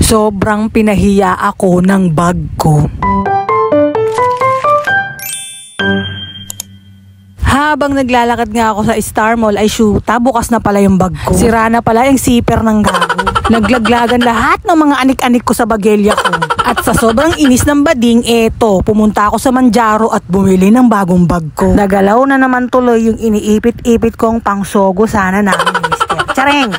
Sobrang pinahiya ako ng bag ko. Habang naglalakad nga ako sa Star Mall ay shoota, bukas na pala yung bag ko. Sira na pala yung zipper ng gago. Naglaglagan lahat ng mga anik-anik ko sa bagelya ko. At sa sobrang inis ng bading, pumunta ako sa Manjaro at bumili ng bagong bag ko. Nagalaw na naman tuloy yung iniipit-ipit kong pangsogo sana namin ni Mister. Chareng!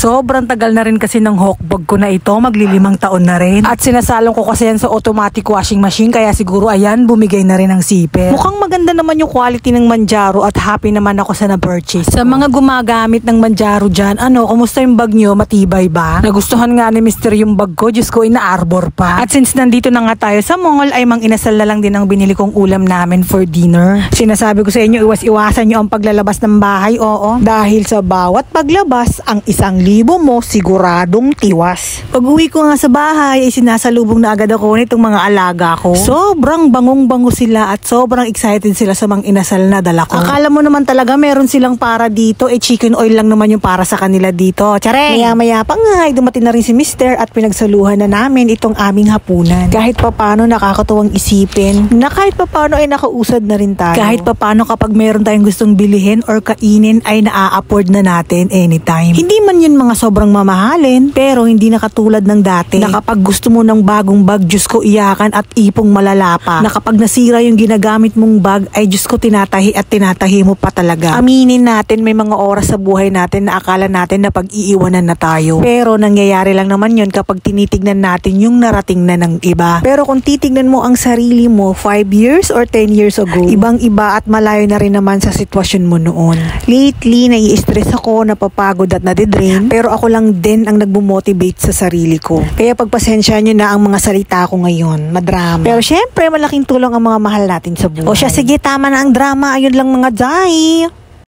Sobrang tagal na rin kasi ng hawkbag ko na ito, magli5 taon na rin. At sinasalong ko kasi yan sa automatic washing machine, kaya siguro ayan, bumigay na rin ang zipper. Mukhang maganda naman yung quality ng Manjaro at happy naman ako sa na-purchase. Sa mga gumagamit ng Manjaro dyan, kumusta yung bag nyo? Matibay ba? Nagustuhan nga ni Mr. yung bag ko, Diyos ko, ina-arbor pa. At since nandito na nga tayo sa mall, ay mang-inasal na lang din ang binili kong ulam namin for dinner. Sinasabi ko sa inyo, iwas-iwasan nyo ang paglalabas ng bahay, oo. Dahil sa bawat paglabas, ang 1,000 mo siguradong tiwas. Pag uwi ko nga sa bahay ay sinasalubong na agad ako nitong mga alaga ko. Sobrang bangong-bango sila at sobrang excited sila sa mga inasal na dala ko. Akala mo naman talaga meron silang para dito, chicken oil lang naman yung para sa kanila dito. Tsare! Maya-maya pa nga ay dumating na rin si Mister at pinagsaluhan na namin itong aming hapunan. Kahit papano nakakatuwang isipin na kahit papano ay nakausad na rin tayo. Kahit papano kapag meron tayong gustong bilihin or kainin ay naa-afford na natin anytime. Hindi man yun mga sobrang mamahalin, pero hindi na katulad ng dati na kapag gusto mo ng bagong bag, Diyos ko, iyakan at ipong malalapa. Na kapag nasira yung ginagamit mong bag ay Diyos ko, tinatahi at tinatahi mo pa talaga. Aminin natin, may mga oras sa buhay natin na akala natin na pag-iiwanan na tayo, pero nangyayari lang naman yun kapag tinitignan natin yung narating na ng iba. Pero kung titignan mo ang sarili mo 5 years or 10 years ago, ibang iba at malayo na rin naman sa sitwasyon mo noon. Lately, nai-stress ako, napapagod at nadidrain, pero ako lang din ang nagbumotivate sa sarili ko. Kaya pagpasensya nyo na ang mga salita ko ngayon, madrama. Pero syempre, malaking tulong ang mga mahal natin sa buhay. O siya, sige, tama na ang drama. Ayun lang mga day.